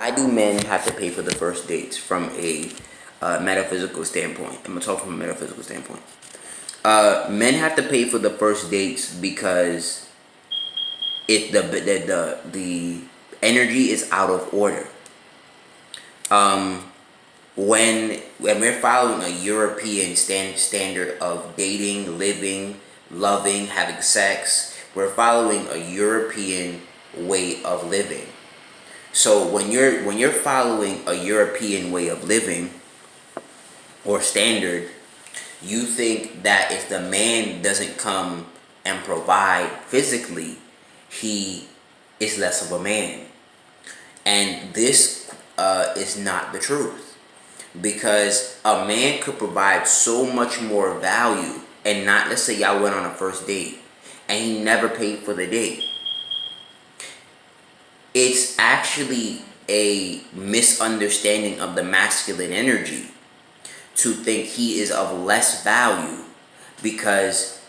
Why do men have to pay for the first dates from a metaphysical standpoint? I'm gonna talk from a metaphysical standpoint. Men have to pay for the first dates because the energy is out of order. When we're following a European standard of dating, living, loving, having sex, we're following a European way of living. So when you're following a European way of living or standard, you think that if the man doesn't come and provide physically, he is less of a man. And this is not the truth, because a man could provide so much more value. And not, let's say y'all went on a first date and he never paid for the date. It's actually a misunderstanding of the masculine energy to think he is of less value because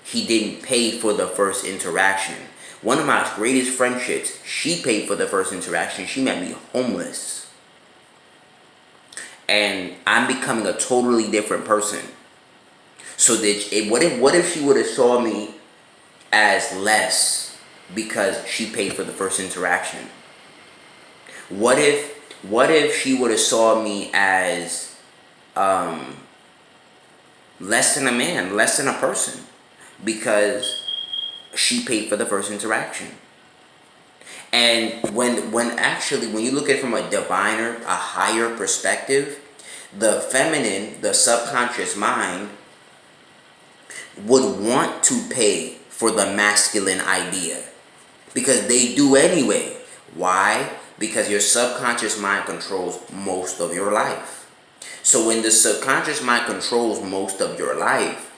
he didn't pay for the first interaction. One of my greatest friendships, she paid for the first interaction. She met me homeless. And I'm becoming a totally different person. So what if she would have saw me as less because she paid for the first interaction? What if she would have saw me as less than a man, less than a person, because she paid for the first interaction? And when you look at it from a diviner, a higher perspective, the feminine, the subconscious mind would want to pay for the masculine idea, because they do anyway. Why? Because your subconscious mind controls most of your life. So when the subconscious mind controls most of your life,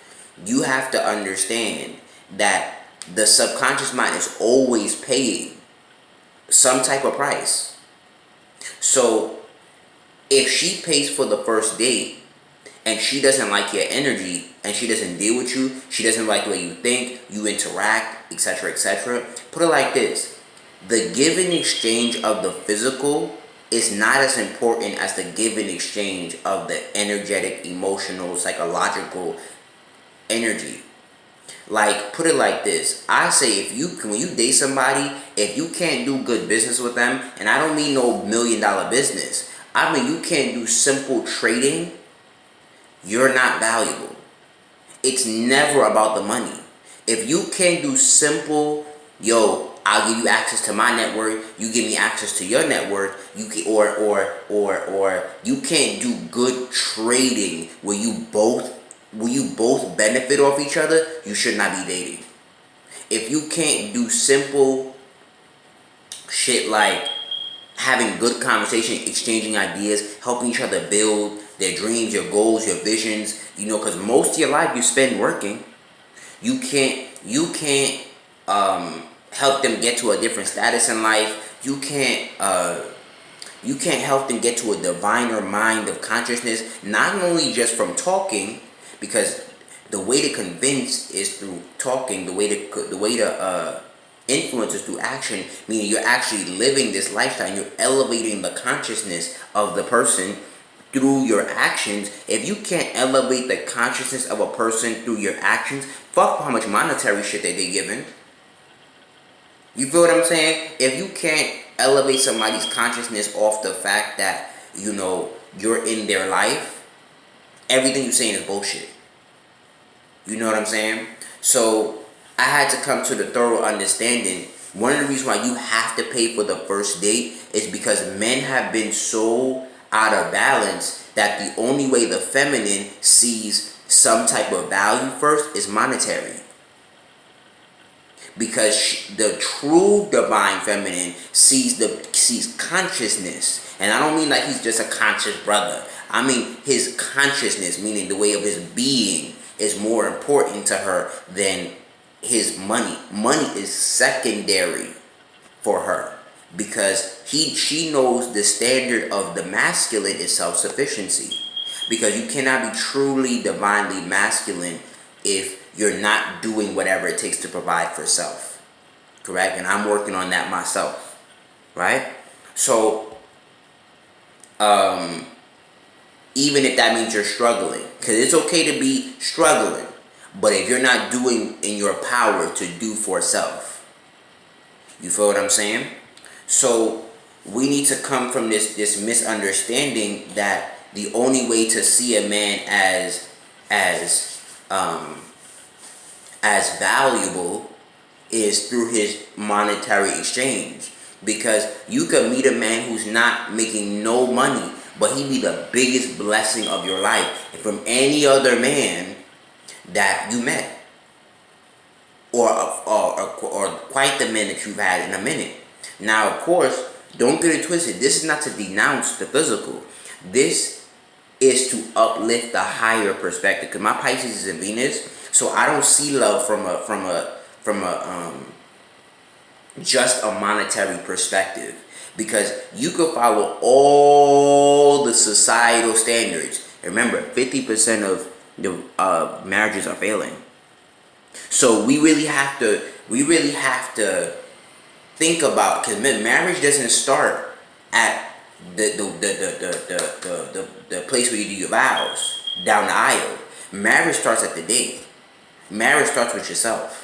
you have to understand that the subconscious mind is always paying some type of price. So if she pays for the first date and she doesn't like your energy and she doesn't deal with you, she doesn't like the way you think, you interact, etc., etc., put it like this: the give and exchange of the physical is not as important as the give and exchange of the energetic, emotional, psychological energy. Like, put it like this: I say, when you date somebody, if you can't do good business with them, and I don't mean no $1 million business, I mean you can't do simple trading, you're not valuable. It's never about the money. If you can't do simple, I'll give you access to my network, you give me access to your network, you can, or you can't do good trading where you both benefit off each other, you should not be dating. If you can't do simple shit like having good conversation, exchanging ideas, helping each other build their dreams, your goals, your visions, because most of your life you spend working, you can't help them get to a different status in life. You can't help them get to a diviner mind of consciousness, not only just from talking, because the way to convince is through talking. The way to influence is through action. Meaning you're actually living this lifestyle. You're elevating the consciousness of the person through your actions. If you can't elevate the consciousness of a person through your actions, fuck how much monetary shit that they giving. You feel what I'm saying? If you can't elevate somebody's consciousness off the fact that you're in their life, everything you're saying is bullshit. You know what I'm saying? So I had to come to the thorough understanding. One of the reasons why you have to pay for the first date is because men have been so out of balance that the only way the feminine sees some type of value first is monetary. Because the true divine feminine sees consciousness. And I don't mean like he's just a conscious brother. I mean his consciousness, meaning the way of his being, is more important to her than his money. Money is secondary for her, because she knows the standard of the masculine is self-sufficiency. Because you cannot be truly divinely masculine if you're not doing whatever it takes to provide for self. correct? And I'm working on that myself, right? So, even if that means you're struggling, because it's okay to be struggling, but if you're not doing in your power to do for self, you feel what I'm saying? So we need to come from this misunderstanding that the only way to see a man as um, as valuable is through his monetary exchange. Because you could meet a man who's not making no money, but he be the biggest blessing of your life from any other man that you met, or quite the men that you've had in a minute. Now, of course, don't get it twisted. This is not to denounce the physical. This is to uplift the higher perspective. Because my Pisces is in Venus, so I don't see love from a just a monetary perspective. Because you could follow all the societal standards. Remember, 50% of the marriages are failing. So we really have to think about, because marriage doesn't start at the place where you do your vows down the aisle. Marriage starts at the date. Marriage starts with yourself.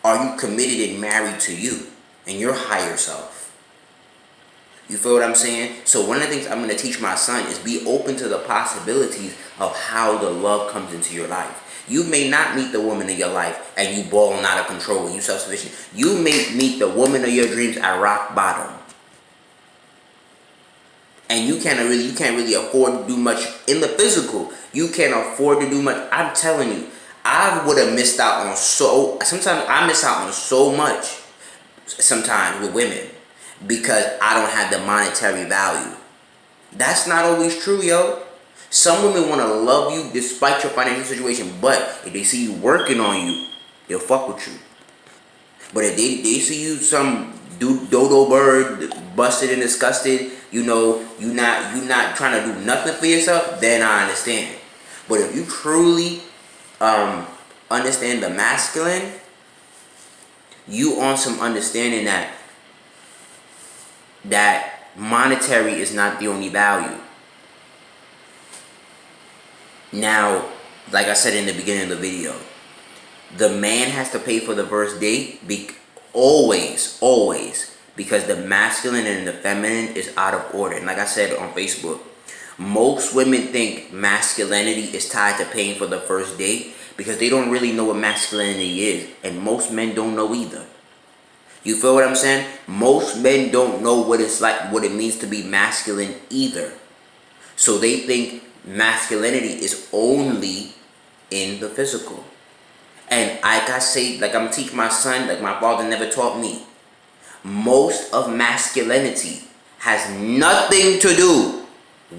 Are you committed and married to you and your higher self? You feel what I'm saying? So one of the things I'm going to teach my son is be open to the possibilities of how the love comes into your life. You may not meet the woman of your life and you balling out of control and you self-sufficient. You may meet the woman of your dreams at rock bottom. And you can't really afford to do much in the physical. You can't afford to do much. I'm telling you, I would have missed out on sometimes I miss out on so much sometimes with women because I don't have the monetary value. That's not always true, yo. Some women want to love you despite your financial situation, but if they see you working on you, they'll fuck with you. But if they see you some dodo bird, busted and disgusted, you not trying to do nothing for yourself, then I understand. But if you truly understand the masculine, you on some understanding that monetary is not the only value. Now, like I said in the beginning of the video, the man has to pay for the first date always, because the masculine and the feminine is out of order. And like I said on Facebook, most women think masculinity is tied to paying for the first date because they don't really know what masculinity is. And most men don't know either. You feel what I'm saying? Most men don't know what it's like, what it means to be masculine either. So they think masculinity is only in the physical. And like I say, like I'm teaching my son, like my father never taught me, most of masculinity has nothing to do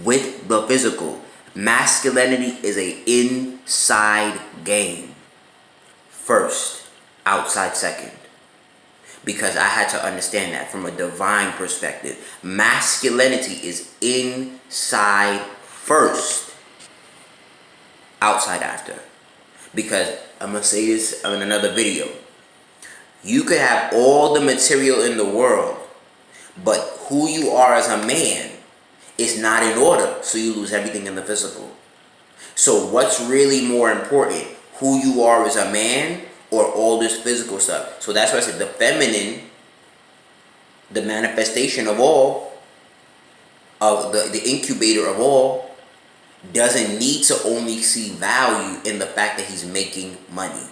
with the physical. Masculinity is an inside game. First, outside second. Because I had to understand that from a divine perspective. Masculinity is inside first, outside after. Because I'm going to say this in another video. You could have all the material in the world, but who you are as a man is not in order, so you lose everything in the physical. So what's really more important? Who you are as a man or all this physical stuff? So that's why I said the feminine, the manifestation of all, of the incubator of all, doesn't need to only see value in the fact that he's making money.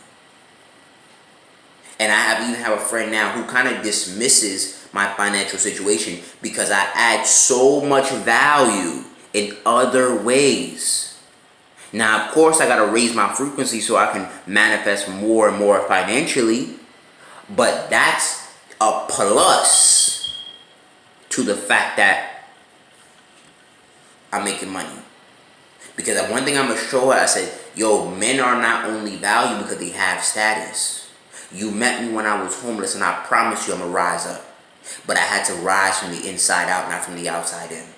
And I even have a friend now who kind of dismisses my financial situation because I add so much value in other ways. Now, of course, I got to raise my frequency so I can manifest more and more financially. But that's a plus to the fact that I'm making money. Because one thing I'm going to show her, I said, yo, men are not only valued because they have status. You met me when I was homeless, and I promise you I'm going to rise up. But I had to rise from the inside out, not from the outside in.